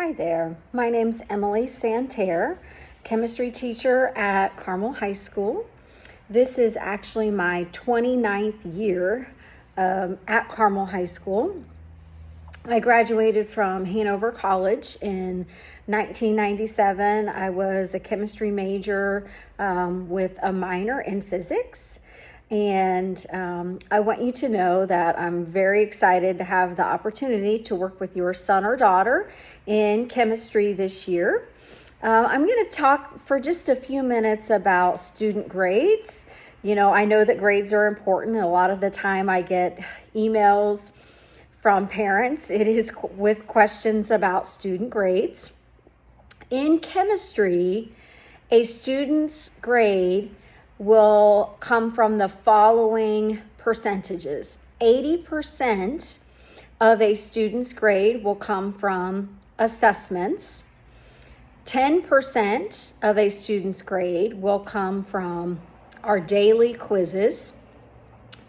Hi there, my name's Emily Santerre, chemistry teacher at Carmel High School. This is actually my 29th year at Carmel High School. I graduated from Hanover College in 1997. I was a chemistry major with a minor in physics. And I want you to know that I'm very excited to have the opportunity to work with your son or daughter in chemistry this year. I'm going to talk for just a few minutes about student grades. You know, I know that grades are important, and a lot of the time I get emails from parents. It is with questions about student grades. In chemistry, a student's grade will come from the following percentages. 80% of a student's grade will come from assessments. 10% of a student's grade will come from our daily quizzes.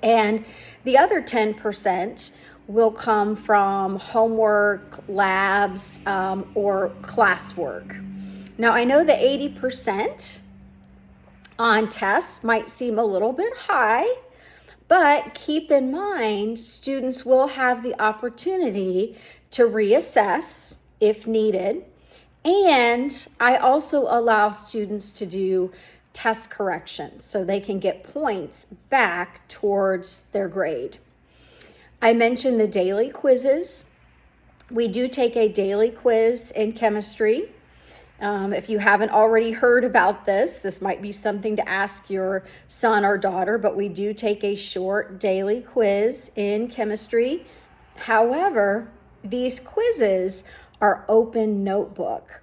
And the other 10% will come from homework, labs, or classwork. Now, I know that 80% on tests might seem a little bit high, but keep in mind, students will have the opportunity to reassess if needed. And I also allow students to do test corrections so they can get points back towards their grade. I mentioned the daily quizzes. We do take a daily quiz in chemistry. If you haven't already heard about this might be something to ask your son or daughter, but we do take a short daily quiz in chemistry. However, these quizzes are open notebook.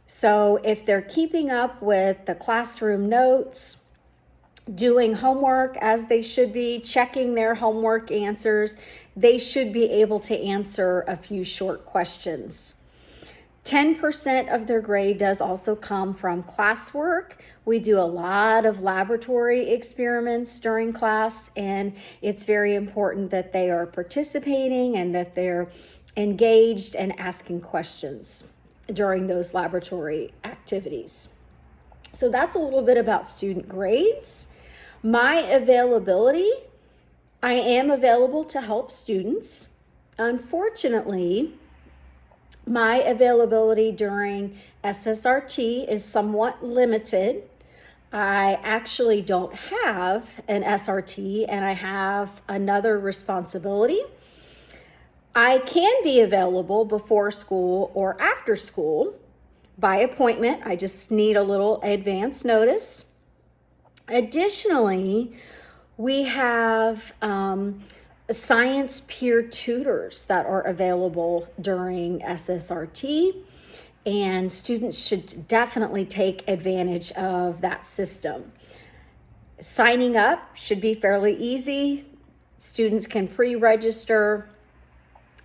So if they're keeping up with the classroom notes, doing homework as they should be, checking their homework answers, they should be able to answer a few short questions. 10% of their grade does also come from classwork. We do a lot of laboratory experiments during class, and it's very important that they are participating and that they're engaged and asking questions during those laboratory activities. So that's a little bit about student grades. My availability, I am available to help students. Unfortunately, my availability during SSRT is somewhat limited. I actually don't have an SRT, and I have another responsibility. I can be available before school or after school by appointment. I just need a little advance notice. Additionally, we have science peer tutors that are available during SSRT, and students should definitely take advantage of that system. Signing up should be fairly easy. Students can pre-register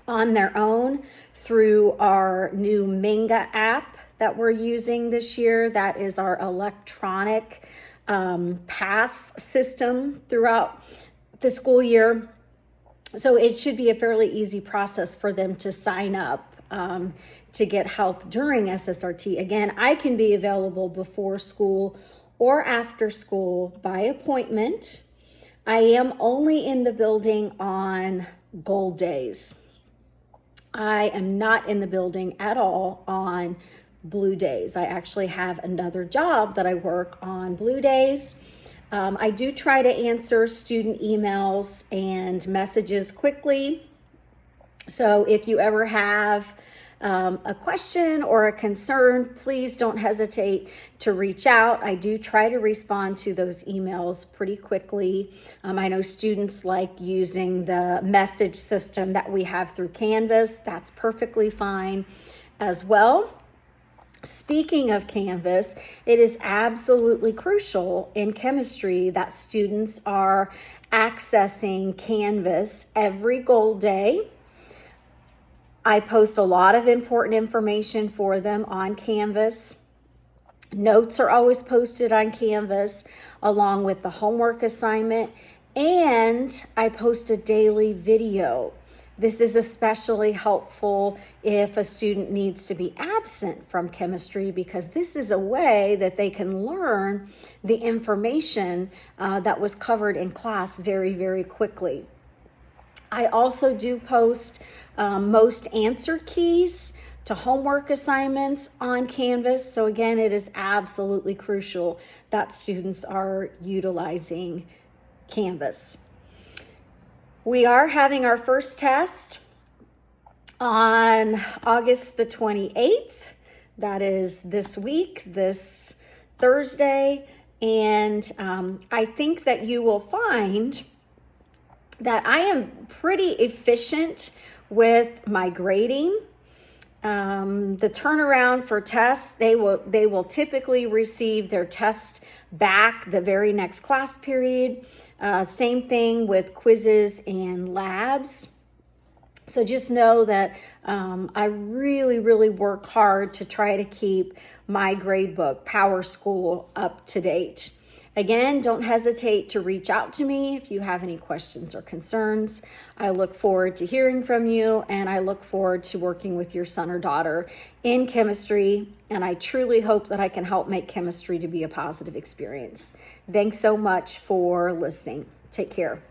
on their own through our new Minga app that we're using this year. That is our electronic pass system throughout the school year. So it should be a fairly easy process for them to sign up to get help during SSRT. Again, I can be available before school or after school by appointment. I am only in the building on gold days. I am not in the building at all on blue days. I actually have another job that I work on blue days. I do try to answer student emails and messages quickly. So if you ever have a question or a concern, please don't hesitate to reach out. I do try to respond to those emails pretty quickly. I know students like using the message system that we have through Canvas. That's perfectly fine as well. Speaking of Canvas, it is absolutely crucial in chemistry that students are accessing Canvas every gold day. I post a lot of important information for them on Canvas. Notes are always posted on Canvas along with the homework assignment, and I post a daily video This is especially helpful if a student needs to be absent from chemistry, because this is a way that they can learn the information that was covered in class very, very quickly. I also do post most answer keys to homework assignments on Canvas. So again, it is absolutely crucial that students are utilizing Canvas. We are having our first test on August the 28th. That is this week, this Thursday. And I think that you will find that I am pretty efficient with my grading. The turnaround for tests, they will typically receive their test back the very next class period. Same thing with quizzes and labs. So just know that I really, really work hard to try to keep my gradebook, Power School, up to date. Again, don't hesitate to reach out to me if you have any questions or concerns. I look forward to hearing from you, and I look forward to working with your son or daughter in chemistry, and I truly hope that I can help make chemistry to be a positive experience. Thanks so much for listening. Take care.